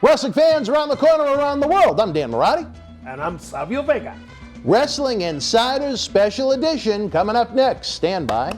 Wrestling fans around the corner, around the world, I'm Dan Marty. And I'm Savio Vega. Wrestling Insiders Special Edition coming up next. Stand by.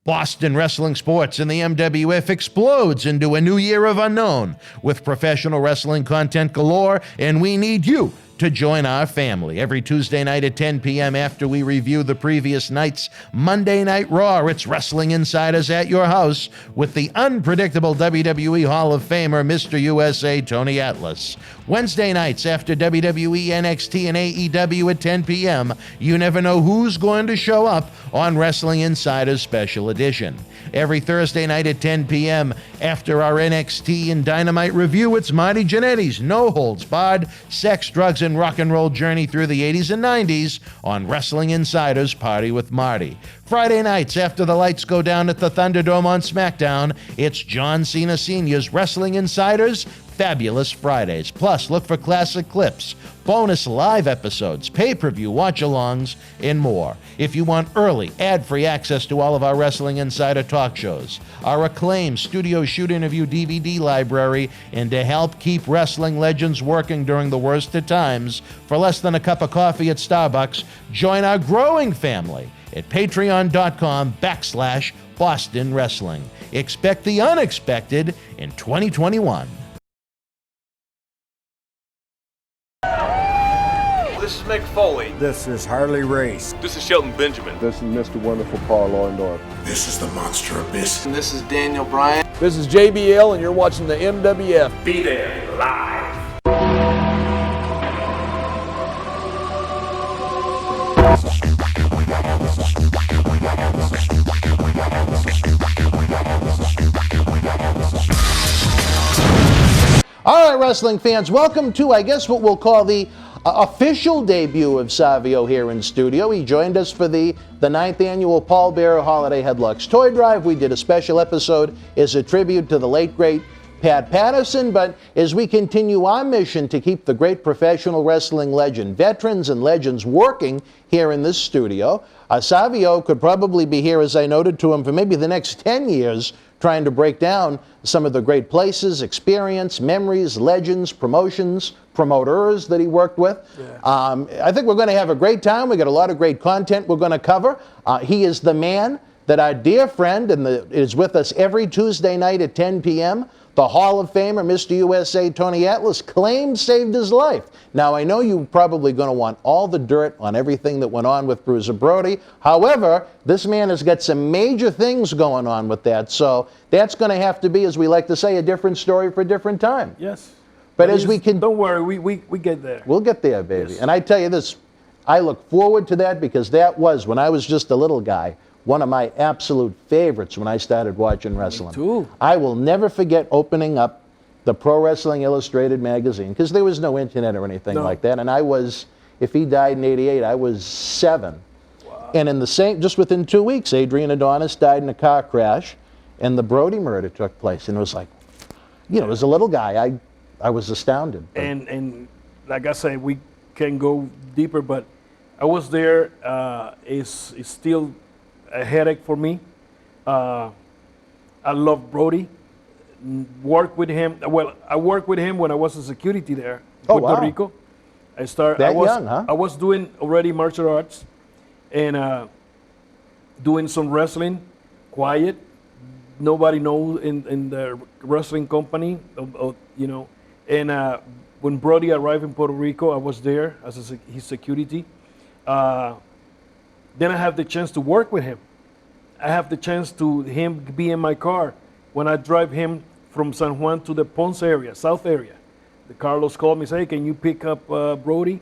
Boston wrestling sports and the MWF explodes into a new year of unknown with professional wrestling content galore, and we need you to join our family. Every Tuesday night at 10 p.m. after we review the previous night's Monday Night Raw, it's Wrestling Insiders at your house with the unpredictable WWE Hall of Famer, Mr. USA, Tony Atlas. Wednesday nights after WWE, NXT, and AEW at 10 p.m., you never know who's going to show up on Wrestling Insiders Special Edition. Every Thursday night at 10 p.m. after our NXT and Dynamite review, it's Marty Jannetty's No Holds Barred Sex, Drugs, and Rock and Roll journey through the 80s and 90s on Wrestling Insiders Party with Marty. Friday nights after the lights go down at the Thunderdome on SmackDown, it's John Cena Sr.'s Wrestling Insiders Fabulous Fridays. Plus, look for classic clips, bonus live episodes, pay-per-view watch-alongs, and more. If you want early, ad-free access to all of our Wrestling Insider talk shows, our acclaimed studio shoot interview DVD library, and to help keep wrestling legends working during the worst of times, for less than a cup of coffee at Starbucks, join our growing family at patreon.com/Boston Wrestling. Expect the unexpected in 2021. This is Mick Foley. This is Harley Race. This is Shelton Benjamin. This is Mr. Wonderful Paul Orndorff. This is the Monster Abyss. And this is Daniel Bryan. This is JBL, and you're watching the MWF. Be there live. All right, wrestling fans, welcome to, I guess, what we'll call the official debut of Savio here in studio. He joined us for the 9th annual Paul Bearer Holiday Headlocks Toy Drive. We did a special episode as a tribute to the late, great Pat Patterson, but as we continue our mission to keep the great professional wrestling legend, veterans and legends working here in this studio, Savio could probably be here, as I noted to him, for maybe the next 10 years, trying to break down some of the great places, experience, memories, legends, promotions, promoters that he worked with. Yeah. I think we're going to have a great time. We got a lot of great content we're going to cover. He is the man that our dear friend is with us every Tuesday night at 10 p.m., the Hall of Famer, Mr. USA, Tony Atlas, claimed saved his life. Now, I know you're probably going to want all the dirt on everything that went on with Bruiser Brody. However, this man has got some major things going on with that. So that's going to have to be, as we like to say, a different story for a different time. Yes. But as we can... Don't worry, we get there. We'll get there, baby. Yes. And I tell you this, I look forward to that because that was, when I was just a little guy, one of my absolute favorites when I started watching wrestling. Me too. I will never forget opening up the Pro Wrestling Illustrated magazine, because there was no internet or anything like that, and I was, if he died in '88, I was 7. Wow. And in the same, just within 2 weeks, Adrian Adonis died in a car crash, and the Brody murder took place, and it was like, you know, as a little guy, I was astounded. And like I say, we can go deeper, but I was there. It's still a headache for me. I love Brody. Work with him. Well, I worked with him when I was a security there in Puerto Rico. I was doing already martial arts and doing some wrestling, quiet. Nobody knows in the wrestling company, you know. And when Brody arrived in Puerto Rico, I was there as his security. Then I have the chance to work with him. I have the chance to him be in my car when I drive him from San Juan to the Ponce area, South area. The Carlos called me, say, hey, can you pick up Brody?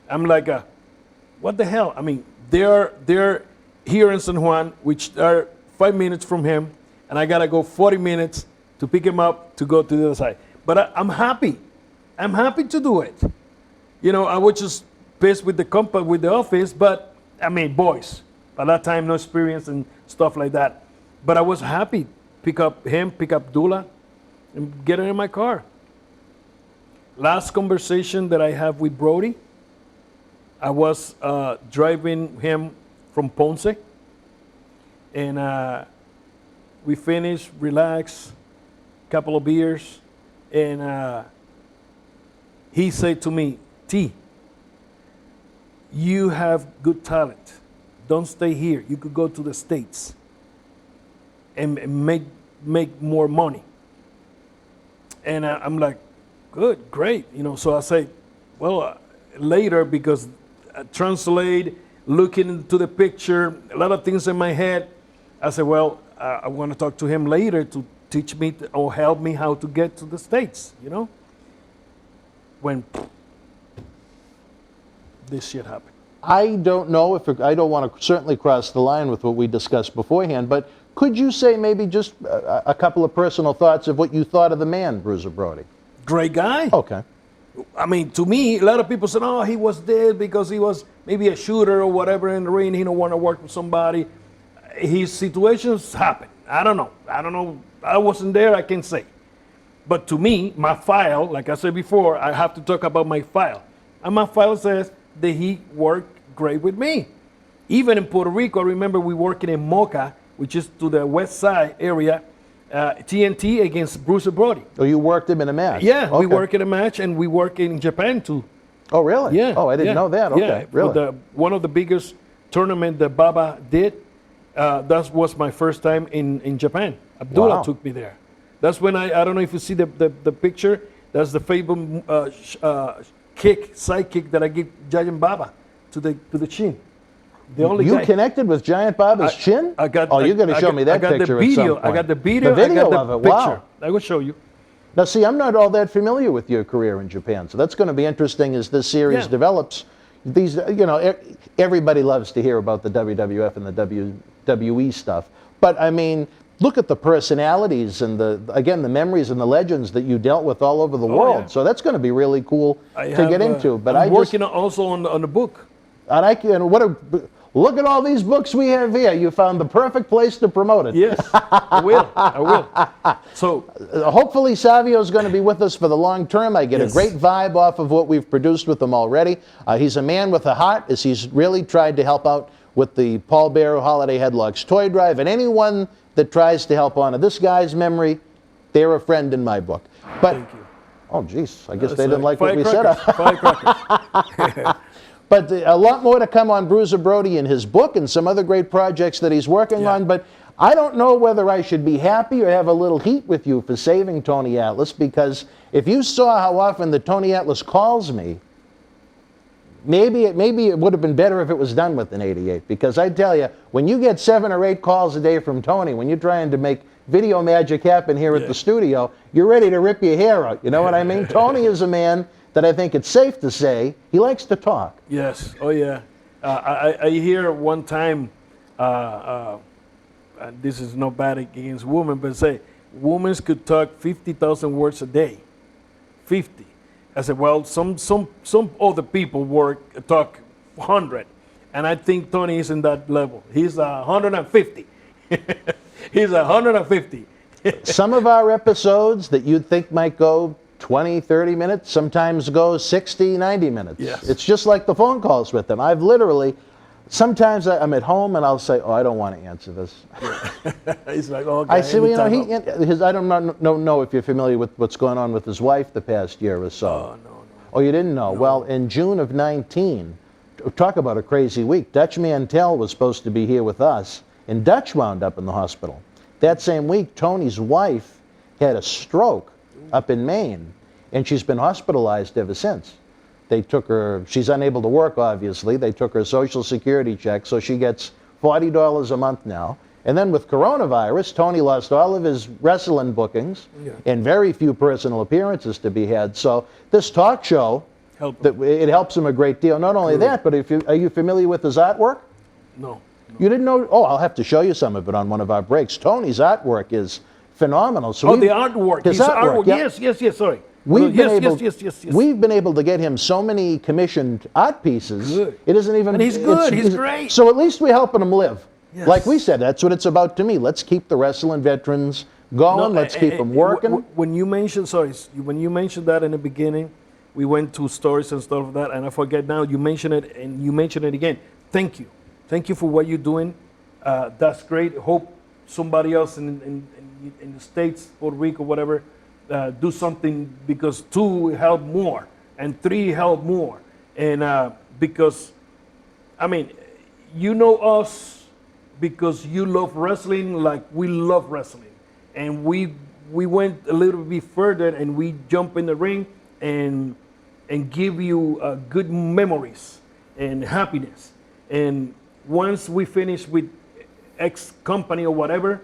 I'm like, what the hell? I mean, they're here in San Juan, which are 5 minutes from him, and I gotta go 40 minutes to pick him up to go to the other side. But I'm happy. I'm happy to do it. You know, I was just pissed with the company, with the office, but I mean, boys. By that time, no experience and stuff like that. But I was happy. Pick up him, pick up Dula, and get in my car. Last conversation that I have with Brody, I was driving him from Ponce, and we finished, relaxed, couple of beers, And he said to me, T, you have good talent. Don't stay here. You could go to the States and make more money. And I'm like, good, great. So I say, well, later, because I translate, looking into the picture, a lot of things in my head, I said, well, I want to talk to him later to teach me or help me how to get to the States, when this shit happened. I don't know if I don't want to certainly cross the line with what we discussed beforehand, but could you say maybe just a couple of personal thoughts of what you thought of the man, Bruiser Brody? Great guy. Okay. I mean, to me, a lot of people said, oh, he was dead because he was maybe a shooter or whatever in the ring. He don't want to work with somebody. His situations happen. I don't know. I wasn't there, I can't say. But to me, my file, like I said before, I have to talk about my file. And my file says that he worked great with me. Even in Puerto Rico, I remember we working in Moca, which is to the west side area, TNT against Bruiser Brody. Oh, you worked him in a match? Yeah, okay. we work in a match, and we work in Japan too. Oh, really? Yeah. Oh, I didn't know that. Okay, yeah. really? One of the biggest tournament that Baba did, that was my first time in Japan. Abdullah Wow. took me there. That's when I don't know if you see the picture, that's the famous side kick that I give Giant Baba to the chin. The only You guy. connected with Giant Baba's chin? I got. Oh, you're going to show me that picture the video. at some point. I got the video. The video I got of the it. picture. Wow. I will show you. Now, see, I'm not all that familiar with your career in Japan, so that's going to be interesting as this series Yeah. develops. These, everybody loves to hear about the WWF and the WWE stuff, but I mean, look at the personalities and the memories and the legends that you dealt with all over the world. yeah. So that's going to be really cool to get into. But I'm working also on the book. And look at all these books we have here. You found the perfect place to promote it. Yes, I will. So Hopefully Savio is going to be with us for the long term. I get Yes. a great vibe off of what we've produced with him already. He's a man with a heart, as he's really tried to help out with the Paul Bearer Holiday Headlocks toy drive. And anyone that tries to help honor this guy's memory, they're a friend in my book. But, thank you. oh, geez, I guess they didn't like what we said. Firecrackers. But a lot more to come on Bruiser Brody and his book and some other great projects that he's working Yeah. on. But I don't know whether I should be happy or have a little heat with you for saving Tony Atlas, because if you saw how often that Tony Atlas calls me, maybe it would have been better if it was done with an 88. Because I tell you, when you get 7 or 8 calls a day from Tony, when you're trying to make video magic happen here at the studio, you're ready to rip your hair out. You know what I mean? Tony is a man that I think it's safe to say he likes to talk. Yes. Oh yeah. I hear one time, and this is not bad against women, but say women could talk 50,000 words a day. 50. I said, well, some other people talk 100, and I think Tony is in that level. He's 150. He's 150. Some of our episodes that you'd think might go 20, 30 minutes, sometimes go 60, 90 minutes. Yes. It's just like the phone calls with them. I've literally, sometimes I'm at home and I'll say, oh, I don't want to answer this. He's like, okay. I say, well, anytime. I don't know if you're familiar with what's going on with his wife the past year or so. Oh, no. Oh, you didn't know? No. Well, in June of 19, talk about a crazy week. Dutch Mantell was supposed to be here with us, and Dutch wound up in the hospital. That same week, Tony's wife had a stroke up in Maine, and she's been hospitalized ever since. They took her, she's unable to work, obviously. They took her Social Security check, so she gets $40 a month now. And then with coronavirus, Tony lost all of his wrestling bookings and very few personal appearances to be had. So this talk show, it helps him a great deal. Not only that, but are you familiar with his artwork? No. You didn't know? Oh, I'll have to show you some of it on one of our breaks. Tony's artwork is phenomenal. So the artwork. His artwork. Yeah. Yes, sorry. Yes. We've been able to get him so many commissioned art pieces. Good. It isn't even. And he's good. He's great. So at least we're helping him live. Yes. Like we said, that's what it's about to me. Let's keep the wrestling veterans going. Let's keep them working. When you mentioned that in the beginning, we went to stories and stuff like that, and I forget now. You mentioned it, and you mentioned it again. Thank you for what you're doing. That's great. Hope somebody else in the States, Puerto Rico, whatever, do something because 2 help more and 3 help more. And because, I mean, you know us because you love wrestling like we love wrestling. And we went a little bit further and we jump in the ring and give you good memories and happiness. And once we finish with X company or whatever,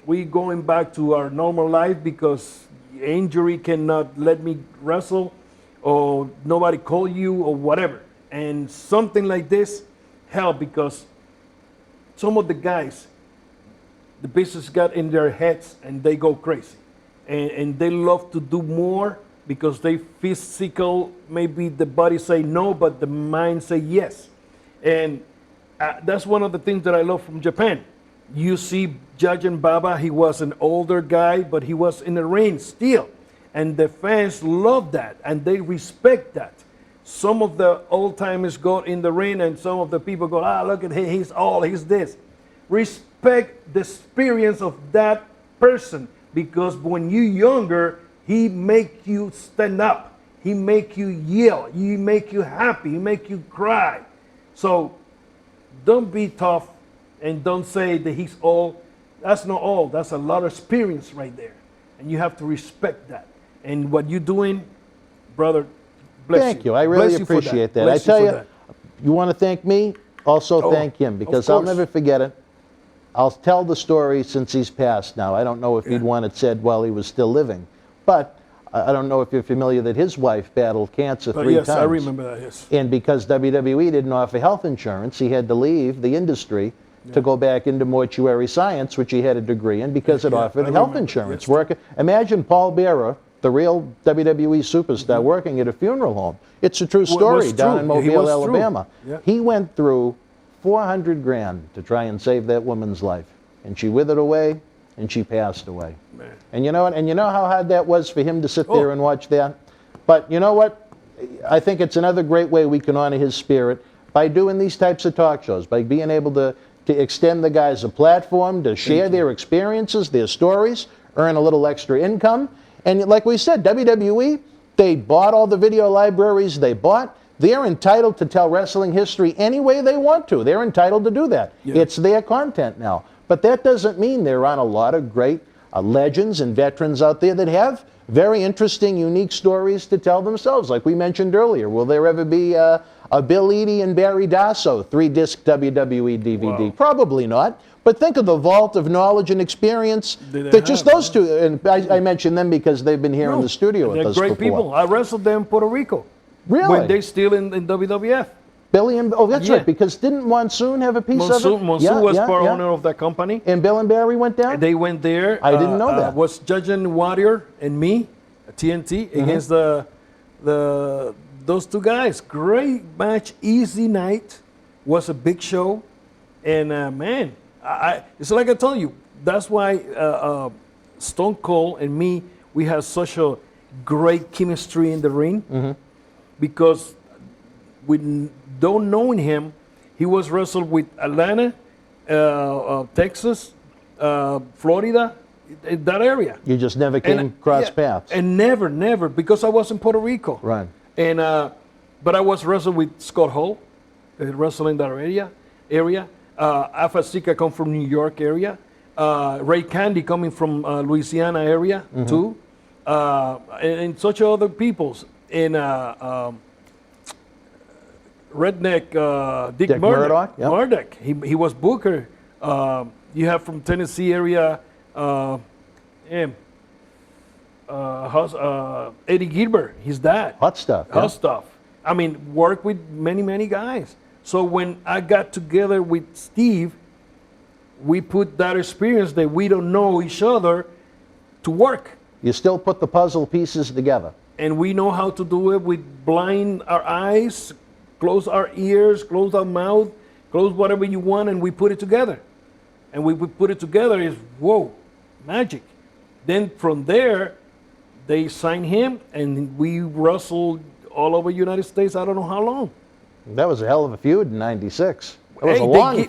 we going back to our normal life because injury cannot let me wrestle or nobody call you or whatever. And something like this help because some of the guys, the business got in their heads and they go crazy. And they love to do more because they physical, maybe the body say no, but the mind say yes. And that's one of the things that I love from Japan. You see Judging Baba, he was an older guy, but he was in the ring still. And the fans love that and they respect that. Some of the old timers go in the ring and some of the people go, look at him, he's this. Respect the experience of that person because when you're younger, he make you stand up. He make you yell. He make you happy. He make you cry. So don't be tough and don't say that he's all. That's not all. That's a lot of experience right there. And you have to respect that. And what you're doing, brother, bless you. Thank you. I really appreciate that. I tell you, you want to thank me? Also thank him because I'll never forget it. I'll tell the story since he's passed now. I don't know if he'd want it said while he was still living. But I don't know if you're familiar that his wife battled cancer 3 times. Yes, I remember that, yes. And because WWE didn't offer health insurance, he had to leave the industry to go back into mortuary science, which he had a degree in because it offered health insurance. Yes. Imagine Paul Bearer, the real WWE superstar, working at a funeral home. It's a true story down in Mobile, Alabama. Yeah. He went through $400,000 to try and save that woman's life. And she withered away, and she passed away. Man. And you know what? And you know how hard that was for him to sit there and watch that? But you know what? I think it's another great way we can honor his spirit by doing these types of talk shows, by being able to extend the guys a platform to share their experiences, their stories, earn a little extra income. And like we said, WWE, they bought all the video libraries they bought. They're entitled to tell wrestling history any way they want to. They're entitled to do that. Yeah. It's their content now. But that doesn't mean there aren't a lot of great legends and veterans out there that have very interesting, unique stories to tell themselves. Like we mentioned earlier, will there ever be a Bill Eadie and Barry Dasso 3-disc WWE DVD? Wow. Probably not. But think of the vault of knowledge and experience that just those two, and I mentioned them because they've been here in the studio with us before. They're great people. I wrestled them in Puerto Rico. Really? When they're still in WWF. Billy and, that's right, because didn't Monsoon have a piece of it? Monsoon was part owner of that company. And Bill and Barry went down? They went there. I didn't know that. Was Judging Warrior and me, TNT, against those two guys. Great match, easy night. Was a big show. And man, it's like I told you, that's why Stone Cold and me, we have such a great chemistry in the ring. Because we don't knowing him, he was wrestled with Atlanta, Texas, Florida, in that area. You just never came cross paths. And never, because I was in Puerto Rico. Right. And but I was wrestled with Scott Hall, wrestling that area. Alpha Sika come from New York area. Ray Candy coming from Louisiana area too. And such other peoples. And Redneck Dick Murdoch. Yep. Murdoch. He was Booker. You have from Tennessee area, Eddie Gilbert. His dad. Hot stuff. Hot stuff. I mean, worked with many guys. So when I got together with Steve, we put that experience that we don't know each other to work. You still put the puzzle pieces together. And we know how to do it with blind our eyes, close our ears, close our mouth, close whatever you want, and we put it together. And we put it together is, whoa, magic. Then from there, they signed him, and we wrestled all over the United States, I don't know how long. That was a hell of a feud in '96. It was a long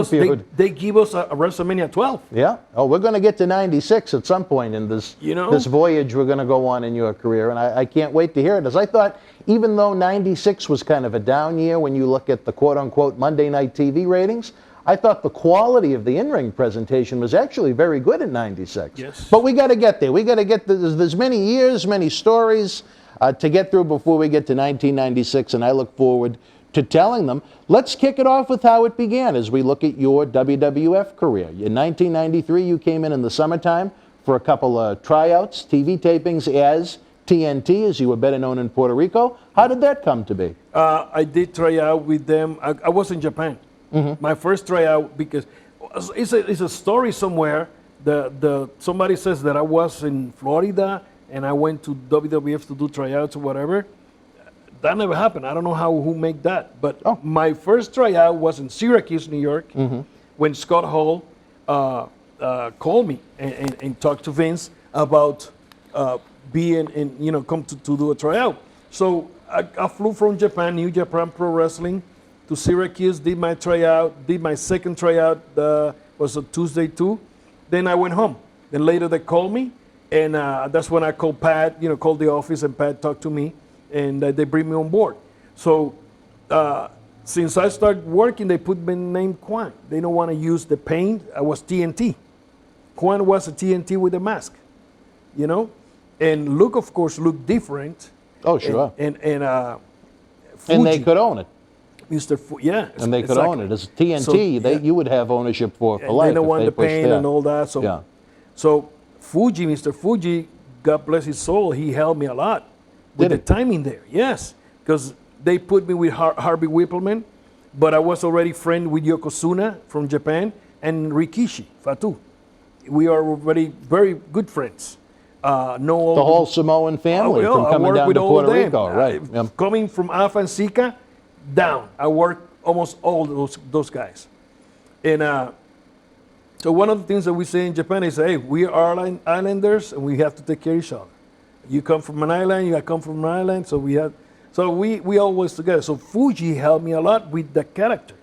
feud. They give us a WrestleMania 12. Yeah. Oh, we're going to get to 96 at some point in this this voyage we're going to go on in your career, and I can't wait to hear it. As I thought, even though 96 was kind of a down year when you look at the quote-unquote Monday Night TV ratings, I thought the quality of the in-ring presentation was actually very good in 96. Yes. But we got to get there. We got to get there's many years, many stories to get through before we get to 1996, and I look forward to telling them. Let's kick it off with how it began as we look at your WWF career. In 1993, you came in the summertime for a couple of tryouts, TV tapings as TNT, as you were better known in Puerto Rico. How did that come to be? I did try out with them. I was in Japan. My first tryout, because it's a story somewhere. Somebody says that I was in Florida and I went to WWF to do tryouts or whatever. That never happened. I don't know who made that. But my first tryout was in Syracuse, New York, when Scott Hall called me and talked to Vince about being in, come to do a tryout. So I flew from Japan, New Japan Pro Wrestling, to Syracuse, did my tryout, did my second tryout, was a Tuesday too. Then I went home. Then later they called me, and that's when I called Pat, called the office, and Pat talked to me, and they bring me on board. So since I started working, they put my name Kwang. They don't want to use the paint. I was TNT. Kwang was a TNT with a mask, and look, of course, looked different. Oh, sure. And and they could own it. Mr. Yeah. And they could own it. As TNT, you would have ownership for life. They don't want the paint and all that. So, yeah. So Fuji, Mr. Fuji, God bless his soul, he helped me a lot with the timing there. Yes, because they put me with Harvey Whippleman, but I was already friend with Yokozuna from Japan and Rikishi Fatu. We are already very good friends. The whole Samoan family from coming down to Puerto Rico, right? Coming from Alpha and Sika down. I worked almost all those guys. And so one of the things that we say in Japan is, hey, we are islanders and we have to take care of each other. You come from an island, I come from an island, so we always together. So Fuji helped me a lot with the character.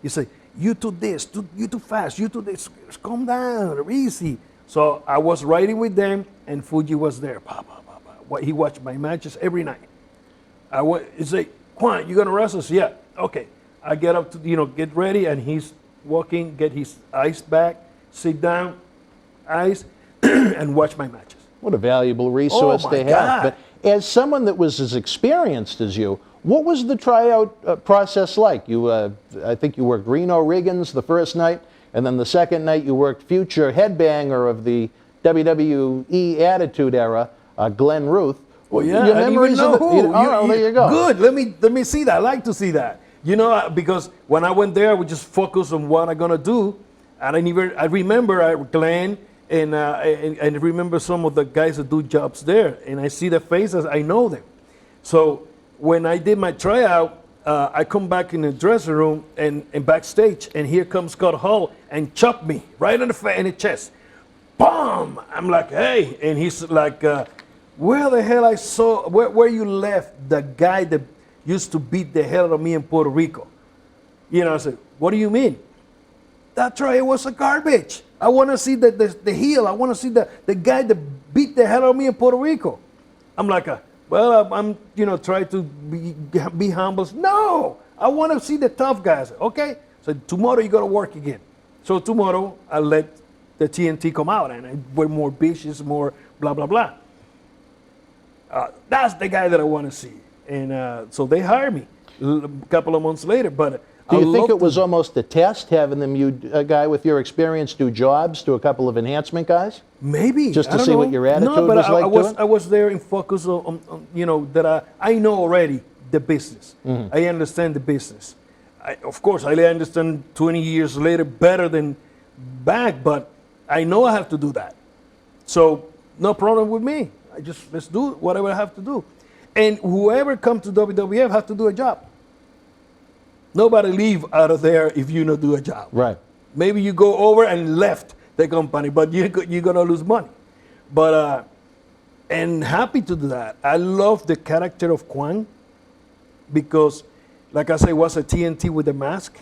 He said, you do this, you too fast, you do this, calm down, easy. So I was riding with them, and Fuji was there. He watched my matches every night. He said, Kwang, you gonna wrestle? Yeah, okay. I get up to, get ready, and he's walking, get his ice back, sit down, ice, and watch my matches. What a valuable resource they have. But as someone that was as experienced as you, what was the tryout process like? I think you worked Reno Riggins the first night, and then the second night you worked future headbanger of the WWE Attitude Era, Glenn Ruth. Well, yeah, your memories of there you go. Good. Let me see that. I like to see that. Because when I went there, I would just focus on what I'm gonna do. And I remember Glenn and remember some of the guys that do jobs there, and I see their faces. I know them. So when I did my tryout, I come back in the dressing room and backstage, and here comes Scott Hall and chopped me right in the chest. Boom! I'm like, hey, and he's like, where the hell I saw where you left the guy that used to beat the hell out of me in Puerto Rico? I said, what do you mean? That tryout was a garbage. I want to see the heel. I want to see the guy that beat the hell out of me in Puerto Rico. I'm like, I'm trying to be humble. No, I want to see the tough guys. Okay, so tomorrow you got to work again. So tomorrow I let the TNT come out, and I were more vicious, more blah blah blah. That's the guy that I want to see, and so they hired me a couple of months later. But do you think it was almost a test having them, a guy with your experience, do jobs to a couple of enhancement guys? Maybe. Just to see what your attitude was like. I was there in focus on that I know already the business. Mm-hmm. I understand the business. Of course, I understand 20 years later better than back, but I know I have to do that. So no problem with me. Let's do whatever I have to do. And whoever comes to WWF has to do a job. Nobody leave out of there if you don't do a job. Right. Maybe you go over and left the company, but you're going to lose money. But, and happy to do that. I love the character of Kwang because, like I said, was a TNT with a mask.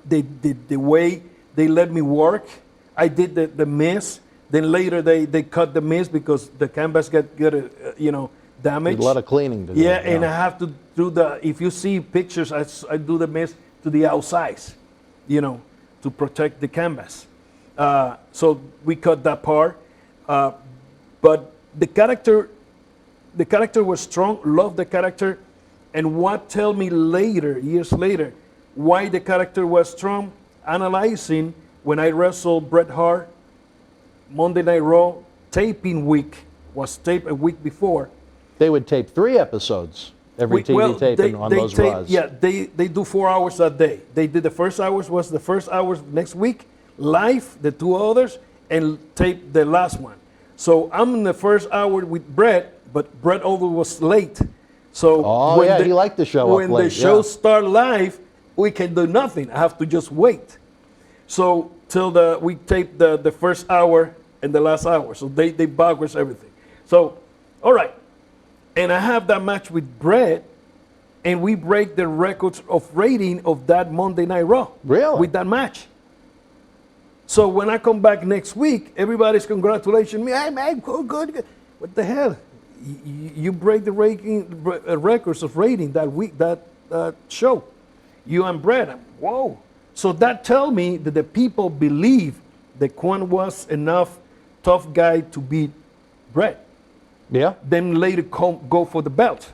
the way they let me work. I did the miss. Then later they cut the miss because the canvas got damaged. A lot of cleaning to do. Yeah, and I have to do if you see pictures, I do the miss to the outsides, to protect the canvas. So we cut that part. But the character was strong, loved the character. And what tell me later, years later, why the character was strong, analyzing when I wrestled Bret Hart, Monday Night Raw, taping week, was taped a week before. They would tape 3 episodes every TV taping on those Raws. Yeah, they do 4 hours a day. They did the first hours next week, live, the 2 others, and tape the last one. So I'm in the first hour with Bret, but Bret over was late. So he liked to show up late. When the show start live, we can do nothing. I have to just wait. So till we tape the first hour and the last hour. So they backwards everything. So, all right. And I have that match with Bret, and we break the records of rating of that Monday Night Raw. Really? With that match. So when I come back next week, everybody's congratulating me. Hey, man, good. What the hell? You break the records of rating that week, that show. You and Bret. Whoa. So that tell me that the people believe that Kwang was enough tough guy to beat Bret. Yeah. Then later go for the belt,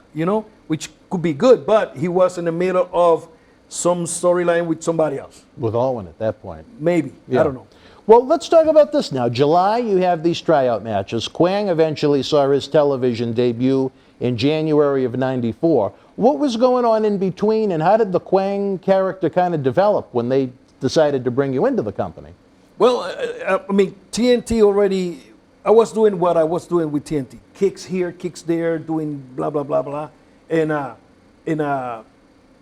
which could be good, but he was in the middle of some storyline with somebody else. With Owen at that point. Maybe. Yeah. I don't know. Well, let's talk about this now. July, you have these tryout matches. Kwang eventually saw his television debut in January of '94. What was going on in between, and how did the Kwang character kind of develop when they decided to bring you into the company? Well, TNT already, I was doing what I was doing with TNT. Kicks here, kicks there, doing blah, blah, blah, blah. And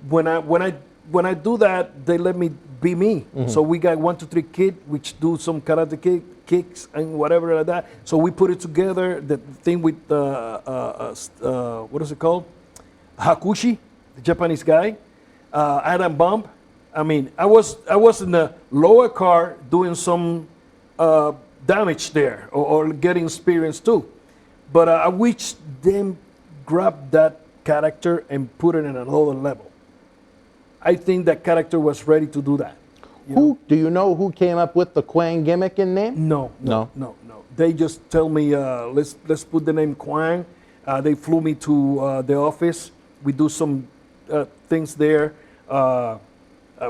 when I do that, they let me be me. Mm-hmm. So we got 1, 2, 3 Kid, which do some karate kicks and whatever like that. So we put it together, the thing with, what is it called? Hakushi, the Japanese guy, Adam Bomb. I was in the lower car doing some damage there or getting experience too. But I wish them grab that character and put it in another level. I think that character was ready to do that. Do you know who came up with the Kwang gimmick and name? No. They just tell me, let's put the name Kwang. They flew me to the office. We do some things there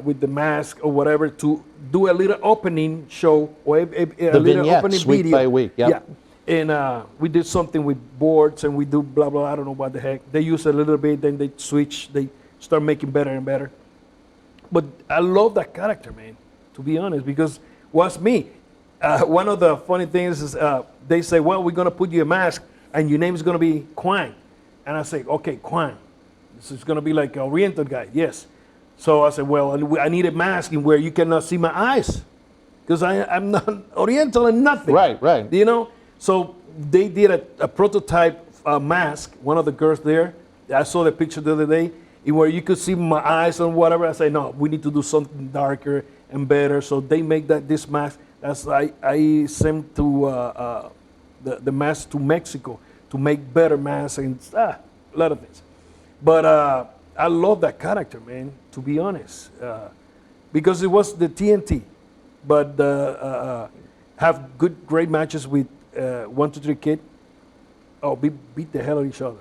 with the mask or whatever to do a little opening show or a little opening week video. By week, yep. Yeah. And we did something with boards and we do blah, blah, I don't know what the heck. They use a little bit, then they switch, they start making better and better. But I love that character, man, to be honest, because it was me. One of the funny things is they say, well, we're going to put you a mask and your name is going to be Kwang. And I say, okay, Kwang. This is going to be like an Oriental guy, yes. So I said, well, I need a mask in where you cannot see my eyes because I'm not Oriental and nothing. Right. So they did a prototype mask, one of the girls there. I saw the picture the other day where you could see my eyes and whatever. I say, no, we need to do something darker and better. So they make this mask. I sent to the mask to Mexico to make better masks and a lot of things. But I love that character, man, to be honest, because it was the TNT. But have great matches with 1, 2, 3 Kid. Oh, we beat the hell out of each other.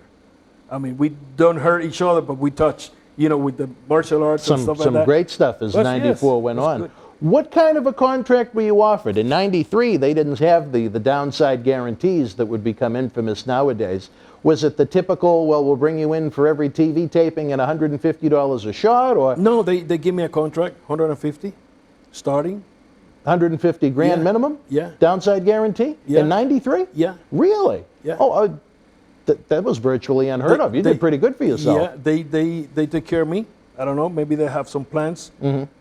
I mean, we don't hurt each other, but we touch, with the martial arts and stuff like that. Some great stuff as '94 went on. Good. What kind of a contract were you offered? In '93, they didn't have the downside guarantees that would become infamous nowadays. Was it the typical, well, we'll bring you in for every TV taping at $150 a shot, or? No, they give me a contract, 150, starting. 150 grand minimum? Yeah. Downside guarantee? Yeah. In '93? Yeah. Really? Yeah. Oh, that was virtually unheard of. You did pretty good for yourself. Yeah, they take care of me. I don't know. Maybe they have some plans,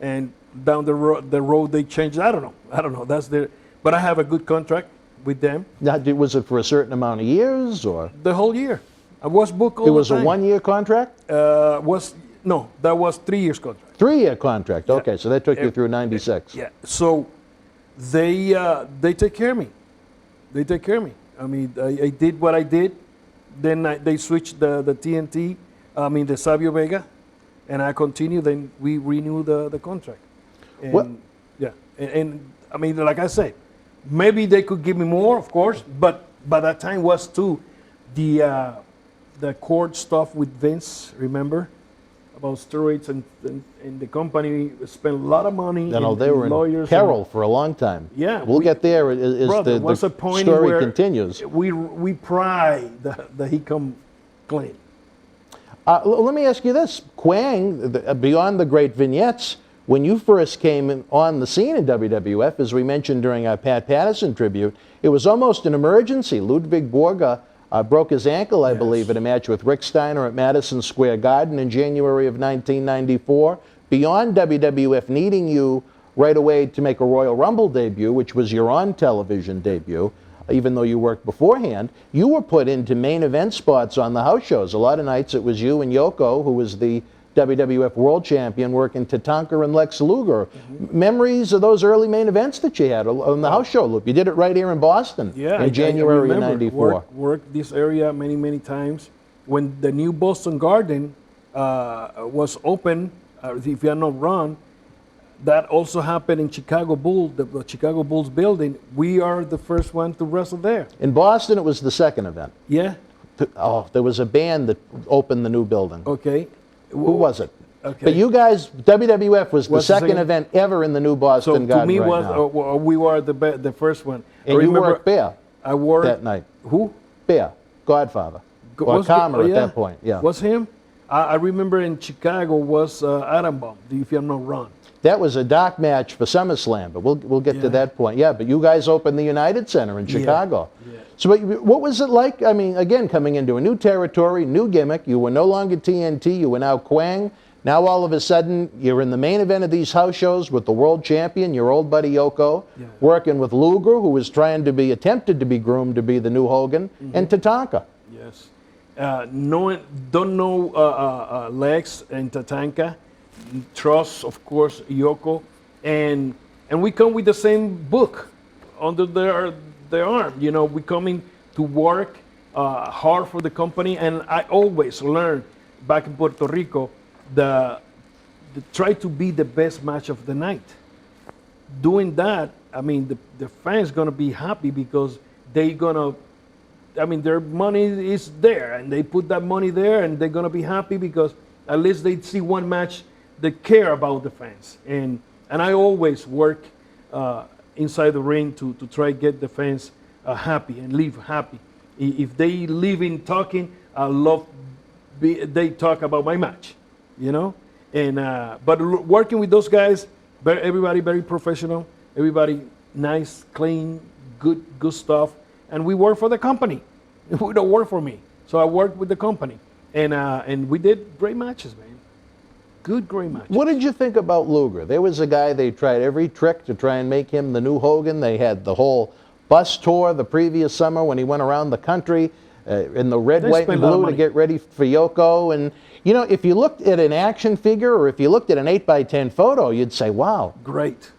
and down the road they change. I don't know. That's their. But I have a good contract with them. Now, was it for a certain amount of years or? The whole year. I was booked all the time. It was a 1-year contract? No, that was 3 years contract. 3-year contract. Okay, so that took you through 96. Yeah. So they take care of me. They take care of me. I mean, I did what I did. Then they switched the TNT. I mean the Savio Vega, and I continued. Then we renewed the contract. And, What? Yeah. And I mean, like I said, maybe they could give me more, of course. But by that time was too the court stuff with Vince. Remember? About steroids, and the company spent a lot of money. You know, they were in lawyers peril for a long time. Yeah, We'll get there as brother, the what's the point story where continues. We pry that he come clean. Let me ask you this. Kwang, beyond the great vignettes, when you first came on the scene in WWF, as we mentioned during our Pat Patterson tribute, it was almost an emergency. Ludwig Borga broke his ankle, I believe, in a match with Rick Steiner at Madison Square Garden in January of 1994. Beyond WWF needing you right away to make a Royal Rumble debut, which was your on-television debut, even though you worked beforehand, you were put into main event spots on the house shows. A lot of nights it was you and Yoko, who was the WWF World Champion, working Tatanka and Lex Luger. Memories of those early main events that you had on the house show loop. You did it right here in Boston in January of 94. Worked this area many times. When the new Boston Garden was open, if I'm not wrong, that also happened in Chicago Bull, the Chicago Bulls building. We are the first one to wrestle there. In Boston, it was the second event. Yeah. Oh, there was a band that opened the new building. Okay. Who was it? Okay. But you guys, WWF was the What's the second second? event ever in the new Boston So to Garden me right now. we were the first one. And you worked Bear I worked that night. Who? Bear, Godfather. Or Was- Karma at yeah. that point, yeah. Was him? I remember in Chicago was Adam Bomb, if I'm not wrong. That was a dark match for SummerSlam, but we'll get to Yeah. that point. Yeah, but you guys opened the United Center in Chicago. Yeah. So what was it like? I mean, again, coming into a new territory, new gimmick. You were no longer TNT. You were now Kwang. Now all of a sudden, you're in the main event of these house shows with the world champion, your old buddy Yoko, working with Luger, who was attempted to be groomed to be the new Hogan, and Tatanka. Yes. Don't know Lex and Tatanka. Trust, of course, Yoko, and we come with the same book under their arm. You know, we coming to work hard for the company, and I always learn back in Puerto Rico the try to be the best match of the night. Doing that, I mean, the fans gonna be happy because they gonna. I mean, their money is there, and they put that money there, and they're gonna be happy because at least they see one match. They care about the fans, and I always work inside the ring to try to get the fans happy and leave happy. If they leave in talking, I love they talk about my match, you know. And but working with those guys, everybody very professional, everybody nice, clean, good stuff, and we work for the company. We don't work for me, so I work with the company, and we did great matches, man. Great match. What did you think about Luger? There was a guy, they tried every trick to try and make him the new Hogan. They had the whole bus tour the previous summer when he went around the country in the red, white, and blue to get ready for Yoko. And, you know, if you looked at an action figure or if you looked at an 8x10 photo, you'd say, wow. Great.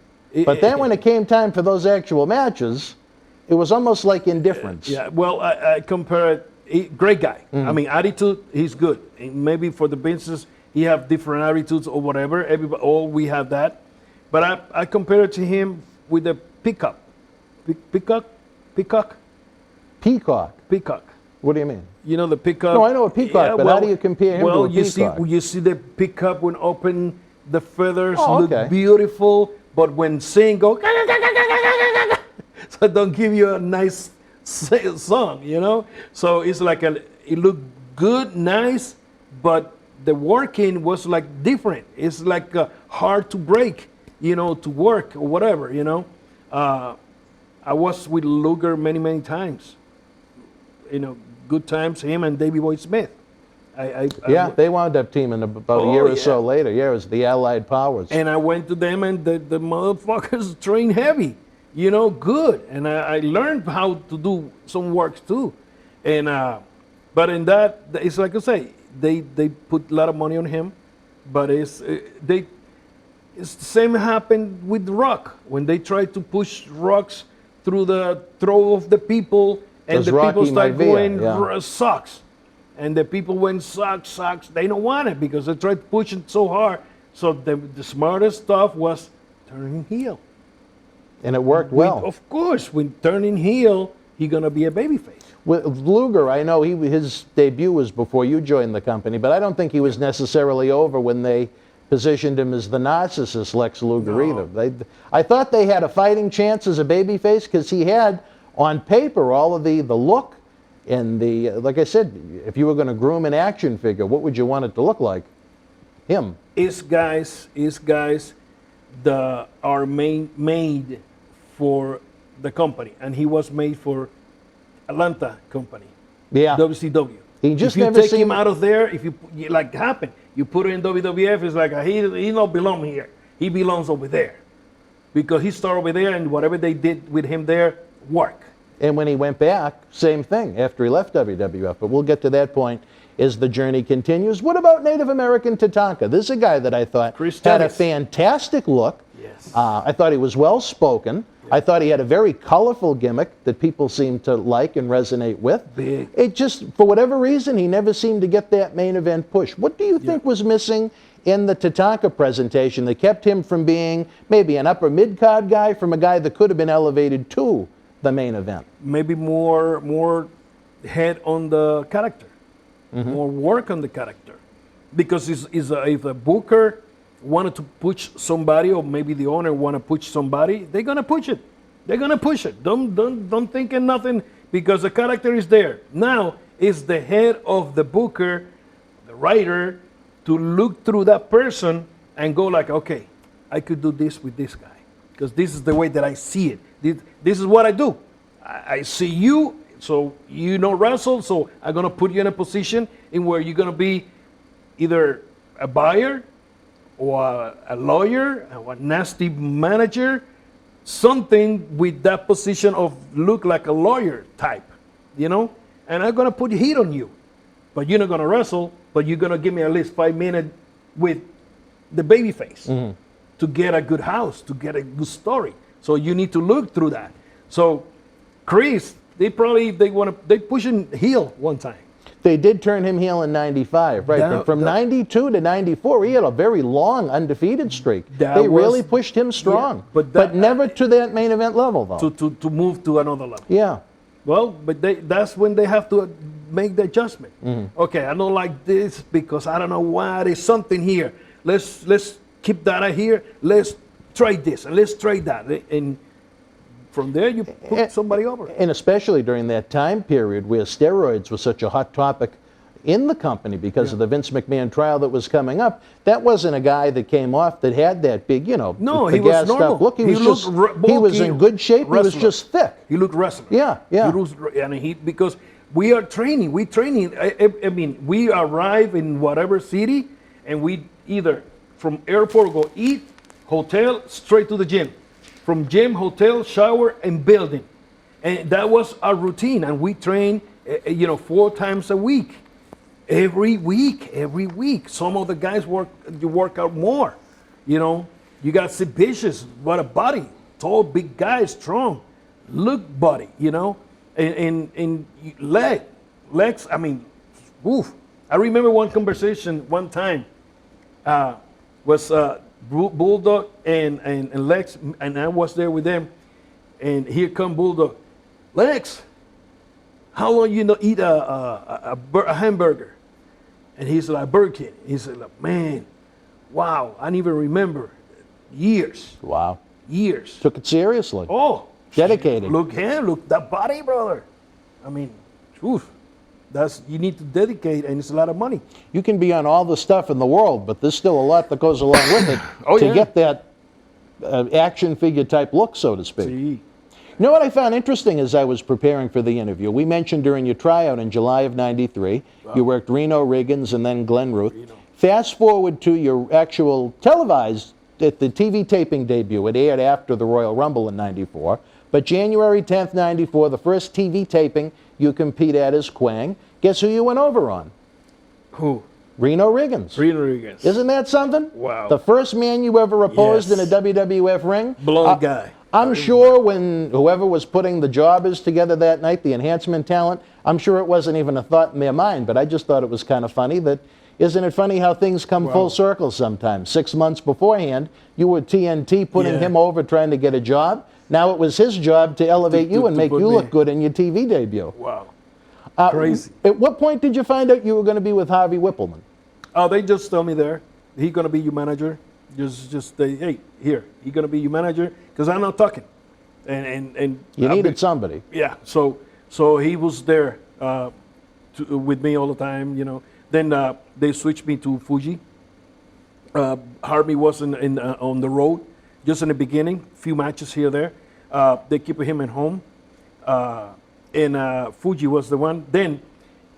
But then when it came time for those actual matches, it was almost like indifference. Yeah, well, I compare it, great guy. I mean, attitude, he's good. And maybe for the business, he have different attitudes or whatever. Everybody, all we have that. But I compare it to him with the Peacock. Peacock? Peacock. What do you mean? You know the Peacock? No, I know a peacock, but how do you compare him to a peacock? You see the Peacock when open, the feathers Oh, look okay. beautiful, but when sing go, so don't give you a nice song, you know? So it's like it looked good, nice, but the working was like different. It's like hard to break, you know, to work or whatever, you know. I was with Luger many times. You know, good times, him and Davey Boy Smith. They wound up teaming about a year or so later. Yeah, it was the Allied Powers. And I went to them, and the motherfuckers train heavy, you know, good. And I learned how to do some works too. And but in that, it's like I say, they put a lot of money on him, but it's the same happened with Rock when they tried to push rocks through the throat of the people, and Does the Rocky people started Maivia, going yeah. sucks, and the people went sucks. They don't want it because they tried to push it so hard. So the smartest stuff was turning heel. And it worked well. Of course, when turning heel, he's gonna be a babyface. With Luger, I know his debut was before you joined the company, but I don't think he was necessarily over when they positioned him as the narcissist Lex Luger either. I thought they had a fighting chance as a babyface because he had, on paper, all of the look and the, like I said, if you were going to groom an action figure, what would you want it to look like? Him. Is guys that are made for the company, and he was made for Atlanta company, Yeah. WCW. He just if you never take him seemed- out of there, if you like happened, you put him in WWF, it's like he don't belong here. He belongs over there because he started over there, and whatever they did with him there worked. And when he went back, same thing after he left WWF. But we'll get to that point as the journey continues. What about Native American Tatanka? This is a guy that I thought Chris had a Ellis. fantastic look. Yes. I thought he was well spoken. I thought he had a very colorful gimmick that people seemed to like and resonate with. Big. It just, for whatever reason, he never seemed to get that main event push. What do you think was missing in the Tatanka presentation that kept him from being maybe an upper mid-card guy from a guy that could have been elevated to the main event? Maybe more head on the character, more work on the character, because if a booker wanted to push somebody, or maybe the owner want to push somebody, they're gonna push it. They're gonna push it. Don't think of nothing because the character is there. Now it's the head of the booker, the writer, to look through that person and go like, okay, I could do this with this guy because this is the way that I see it. This is what I do. I see you, so you know wrestle, so I'm gonna put you in a position in where you're gonna be either a buyer or a lawyer, or a nasty manager, something with that position of look like a lawyer type, you know? And I'm gonna put heat on you, but you're not gonna wrestle, but you're gonna give me at least 5 minutes with the baby face to get a good house, to get a good story. So you need to look through that. So Chris, they push him heel one time. They did turn him heel in 95, right? But from 92 to 94, he had a very long undefeated streak. They really pushed him strong, Yeah, but never to that main event level, though. To move to another level. Yeah. Well, but that's when they have to make the adjustment. Okay, I don't like this because I don't know why. There's something here. Let's keep that out here. Let's try this and let's try that. And from there, you put somebody over. And especially during that time period where steroids were such a hot topic in the company because of the Vince McMahon trial that was coming up, that wasn't a guy that came off that had that big, No, he was gassed up normal. look. He was in good shape. Wrestler. He was just thick. He looked wrestler. Yeah. Because we are training. I mean, we arrive in whatever city, and we either from airport go eat, hotel, straight to the gym. From gym, hotel, shower, and building. And that was our routine. And we train, 4 times a week. Every week. Some of the guys work out more. You got Sid Vicious, what a body. Tall, big guy, strong. Look body, And legs, I mean, oof. I remember one conversation one time was Bulldog and Lex, and I was there with them, and here come Bulldog. Lex, how long you eat a hamburger? And he's like, Burger King. He said, man, wow, I didn't even remember. Years. Wow. Years. Took it seriously. Oh. Dedicated. Look that body, brother. I mean, oof. You need to dedicate, and it's a lot of money. You can be on all the stuff in the world, but there's still a lot that goes along with it to get that action figure type look, so to speak. See. You know what I found interesting as I was preparing for the interview? We mentioned during your tryout in July of 93, you worked Reno Riggins and then Glenn Ruth. Fast forward to your actual televised, at the TV taping debut. It aired after the Royal Rumble in 94. But January 10th, 94, the first TV taping you compete at is Kwang. Guess who you went over on? Who? Reno Riggins. Reno Riggins. Isn't that something? Wow. The first man you ever opposed Yes. in a WWF ring? Blonde guy. I'm sure when whoever was putting the jobbers together that night, the enhancement talent, I'm sure it wasn't even a thought in their mind, but I just thought it was kind of funny that, isn't it funny how things come full circle sometimes? 6 months beforehand, you were TNT putting him over trying to get a job. Now it was his job to elevate you and make you look good in your TV debut. Wow. Crazy. At what point did you find out you were going to be with Harvey Whippleman? Oh, they just tell me there, he's gonna be your manager. Just say, hey, here, he's gonna be your manager, because I'm not talking. And You needed somebody. Yeah. So he was there with me all the time, you know. Then they switched me to Fuji. Harvey was on the road, just in the beginning, few matches here there. They keep him at home. And Fuji was the one. Then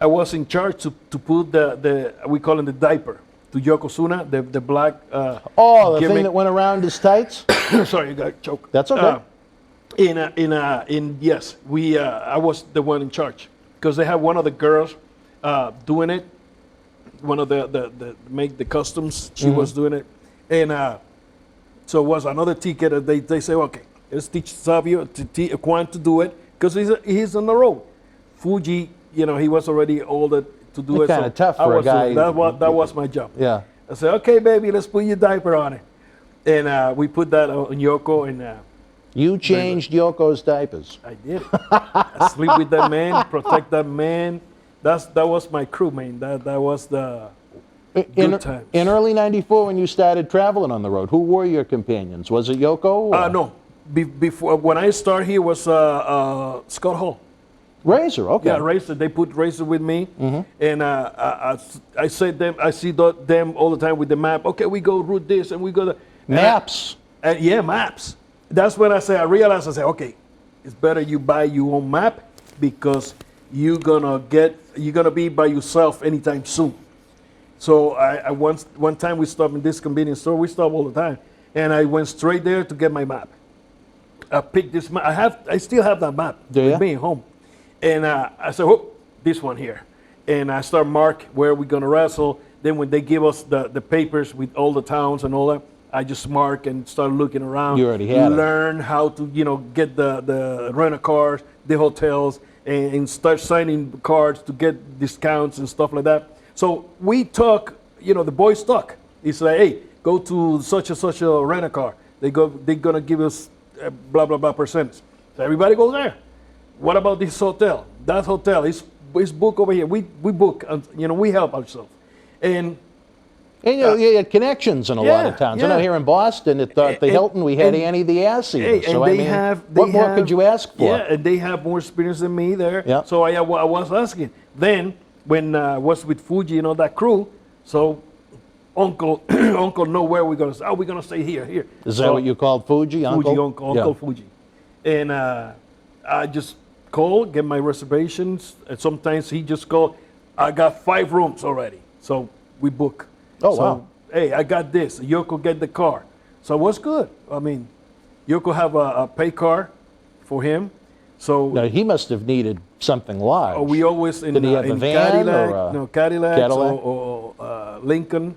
I was in charge to put the we call it the diaper, to Yokozuna, the black. The thing gimmick. that went around his tights? Sorry, you got choked. That's okay. Yes, I was the one in charge, because they had one of the girls doing it, one of the make the customs. She was doing it, and so it was another ticket that they say, okay, let's teach Savio Kwang to do it, because he's on the road. Fuji, you know, he was already older to do it. Kind of tough for a guy. That was my job. Yeah. I said, okay, baby, let's put your diaper on it, and we put that on Yoko, and. You changed Yoko's diapers. I did. I sleep with that man, protect that man. That was my crew, man. That was the good times. In early '94, when you started traveling on the road, who were your companions? Was it Yoko? Or? No. Before, when I started here, was Scott Hall. Razor, okay. Yeah, Razor. They put Razor with me, and I see them all the time with the map. Okay, we go route this, and we go Maps. Yeah, maps. That's when I realized, okay, it's better you buy your own map, because you're gonna be by yourself anytime soon. So I one time we stopped in this convenience store. We stop all the time, and I went straight there to get my map. I picked this map. I still have that map with me at home, and I said, oh, this one here, and I start mark where we're gonna wrestle. Then when they give us the papers with all the towns and all that, I just mark and start looking around. You already had learn how to, get the rental cars, the hotels, and start signing cards to get discounts and stuff like that. So we talk, the boys talk. It's like, hey, go to such and such a rental car. They're gonna give us blah blah blah percentage. So everybody goes there. What about this hotel? That hotel is booked over here. We book, we help ourselves, and you had connections in a lot of towns. I know here in Boston, at the Hilton, we had Annie the Ass Eater. So what more could you ask for? Yeah, and they have more experience than me there. Yeah. So I was asking. Then when I was with Fuji, that crew, so Uncle know where we're gonna stay. Oh, we're gonna stay here. Is that what you called Fuji, Uncle? Fuji, Uncle Fuji. And I just call, get my reservations, and sometimes he just call, I got 5 rooms already. So we book. Oh, wow. Hey, I got this. Yoko get the car. So it was good. I mean, Yoko have a pay car for him. So now, he must have needed something large. we always in, Did he have a in van Cadillac, Cadillac? or Lincoln.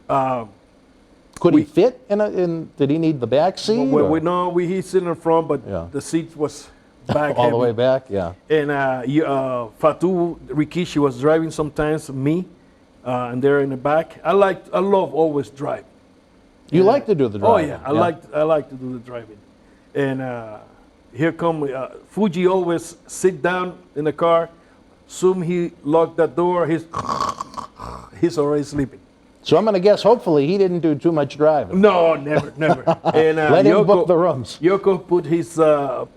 Could he fit did he need the back seat? He's sitting in front, but the seat was back all the way back, yeah. And Fatu Rikishi was driving sometimes, me. And they're in the back. I love always drive. You like to do the driving? Oh yeah, I like to do the driving. And here come Fuji. Always sit down in the car. Soon he locked that door. He's already sleeping. So I'm going to guess. Hopefully he didn't do too much driving. No, never. And let him book the rooms. Yoko put his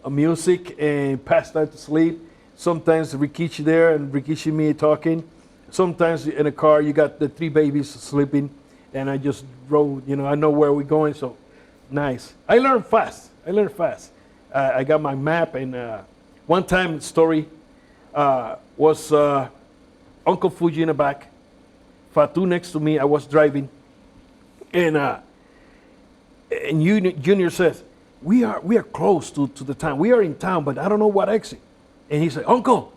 music and passed out to sleep. Sometimes Rikishi there and Rikishi me talking. Sometimes in a car, you got the 3 babies sleeping, and I just drove, I know where we're going, so nice. I learned fast. I got my map, and one time story was Uncle Fuji in the back, Fatu next to me. I was driving, and Junior says, we are close to the town. We are in town, but I don't know what exit. And he said, Uncle.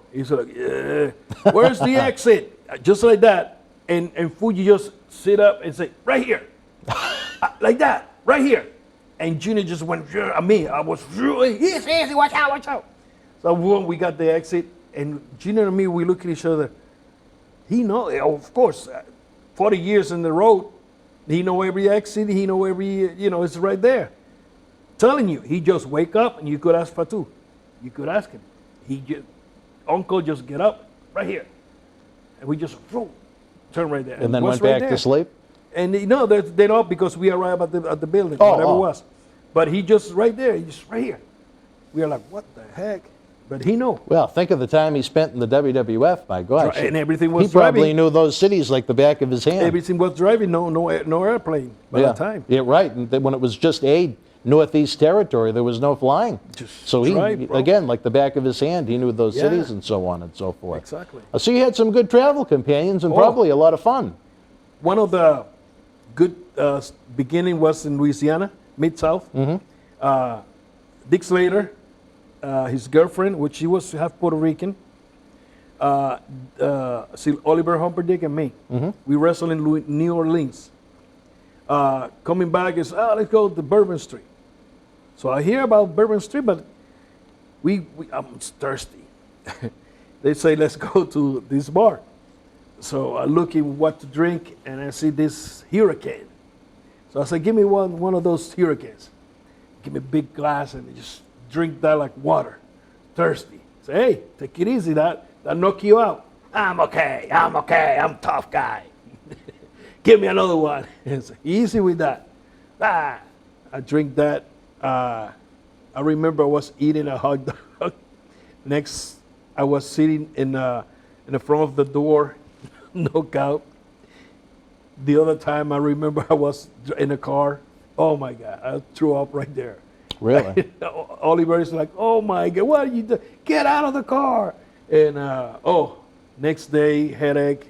He's like, yeah, where's the exit? just like that, and Fuji just sit up and say, right here, like that, right here. And Junior just went at me. I was easy, watch out. So we got the exit, and Junior and me, we look at each other. He know, of course, 40 years in the road, he know every exit, he know every, it's right there. Telling you, he just wake up and you could ask Fatu. You could ask him. Uncle just get up right here. And we just turn right there. And then went back to sleep? And they don't, because we arrived at the building, whatever it was. But he just right there, he just right here. We are like, what the heck? But he know. Well, think of the time he spent in the WWF, my gosh. And everything was He probably knew those cities like the back of his hand. Everything was driving, no airplane by the time. Yeah, right. And then when it was just Northeast Territory, there was no flying. So he, again, like the back of his hand, he knew those cities and so on and so forth. Exactly. So you had some good travel companions and probably a lot of fun. One of the good beginning was in Louisiana, Mid-South. Dick Slater, his girlfriend, which she was half Puerto Rican, Oliver Humperdinck and me. We wrestled in New Orleans. Coming back is, let's go to Bourbon Street. So I hear about Bourbon Street, but I'm thirsty. They say, let's go to this bar. So I look in what to drink, and I see this Hurricane. So I said, give me one of those Hurricanes. Give me a big glass and just drink that like water. Thirsty. Say, hey, take it easy. That knock you out. I'm okay. I'm a tough guy. Give me another one. It's easy with that. I drink that. I remember I was eating a hot dog. Next, I was sitting in the front of the door, knockout. The other time, I remember I was in a car. Oh my God, I threw up right there. Really? Oliver is like, oh my God, what are you doing? Get out of the car. And next day, headache.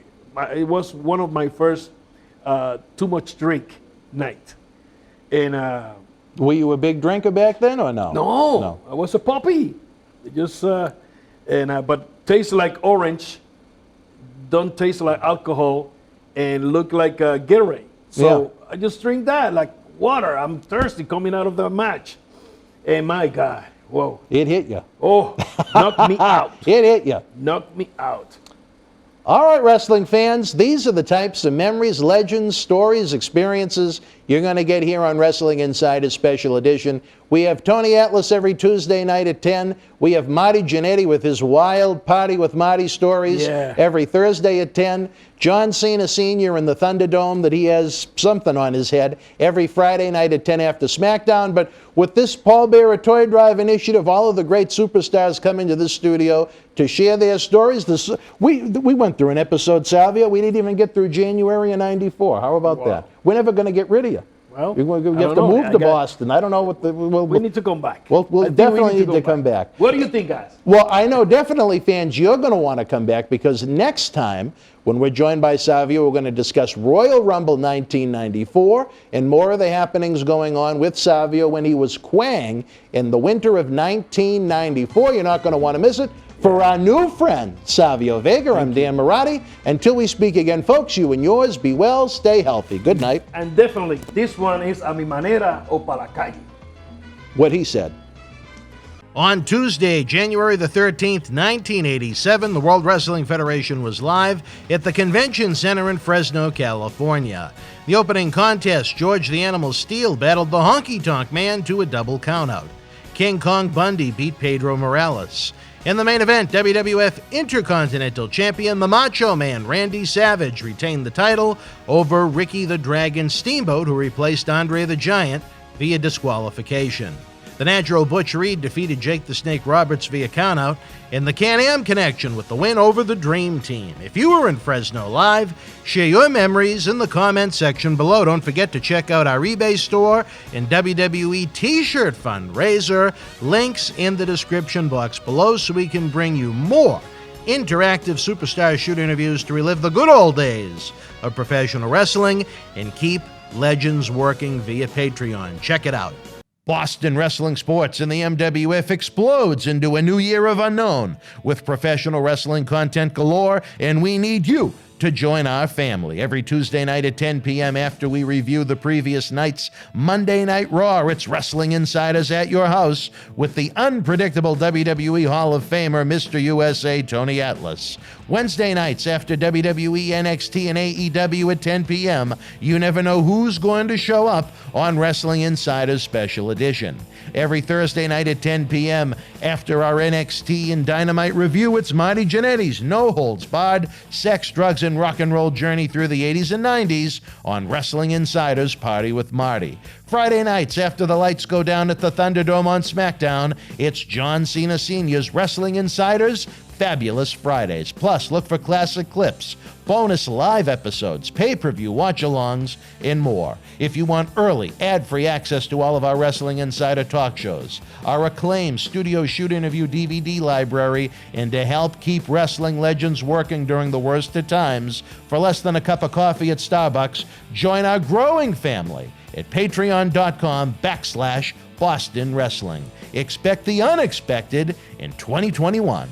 It was one of my first too much drink night. And were you a big drinker back then or no? No. I was a puppy. Just but tastes like orange, don't taste like alcohol, and look like Gatorade. So I just drink that like water. I'm thirsty coming out of the match, and my God, whoa! It hit you. Oh, knocked me out. It hit you. Knocked me out. All right, wrestling fans, these are the types of memories, legends, stories, experiences you're going to get here on Wrestling Insider Special Edition. We have Tony Atlas every Tuesday night at 10. We have Marty Jannetty with his Wild Party with Marty stories every Thursday at 10. John Cena Sr. in the Thunderdome that he has something on his head every Friday night at 10 after SmackDown. But with this Paul Bearer Toy Drive initiative, all of the great superstars come into this studio to share their stories. We went through an episode, Savio. We didn't even get through January of '94. How about that? We're never going to get rid of you. Well, you have to move to Boston. I don't know what we need to come back. We'll definitely need to come back. What do you think, guys? Well, I know definitely, fans, you're going to want to come back because next time, when we're joined by Savio, we're going to discuss Royal Rumble 1994 and more of the happenings going on with Savio when he was Kwang in the winter of 1994. You're not going to want to miss it. For our new friend, Savio Vega, I'm Dan Marati. Until we speak again, folks, you and yours, be well, stay healthy. Good night. And definitely, this one is a mi manera o pa la calle. What he said. On Tuesday, January the 13th, 1987, the World Wrestling Federation was live at the Convention Center in Fresno, California. The opening contest, George the Animal Steele battled the Honky Tonk Man to a double countout. King Kong Bundy beat Pedro Morales. In the main event, WWF Intercontinental Champion the Macho Man Randy Savage retained the title over Ricky the Dragon Steamboat, who replaced Andre the Giant via disqualification. The Natural Butch Reed defeated Jake the Snake Roberts via countout in the Can-Am Connection with the win over the Dream Team. If you were in Fresno live, share your memories in the comment section below. Don't forget to check out our eBay store and WWE T-shirt fundraiser. Links in the description box below so we can bring you more interactive superstar shoot interviews to relive the good old days of professional wrestling and keep legends working via Patreon. Check it out. Boston Wrestling Sports and the MWF explodes into a new year of unknown with professional wrestling content galore, and we need you to join our family. Every Tuesday night at 10 p.m. after we review the previous night's Monday Night Raw, it's Wrestling Insiders at your house with the unpredictable WWE Hall of Famer, Mr. USA, Tony Atlas. Wednesday nights after WWE, NXT, and AEW at 10 p.m., you never know who's going to show up on Wrestling Insiders Special Edition. Every Thursday night at 10 p.m. after our NXT and Dynamite review, it's Marty Jannetty's No Holds Barred Sex, Drugs, and Rock and Roll journey through the 80s and 90s on Wrestling Insiders Party with Marty. Friday nights after the lights go down at the Thunderdome on SmackDown, it's John Cena Sr.'s Wrestling Insiders Fabulous Fridays. Plus, look for classic clips, bonus live episodes, pay-per-view watch-alongs, and more. If you want early, ad-free access to all of our Wrestling Insider talk shows, our acclaimed studio shoot interview DVD library, and to help keep wrestling legends working during the worst of times, for less than a cup of coffee at Starbucks, join our growing family at patreon.com/Boston Wrestling. Expect the unexpected in 2021.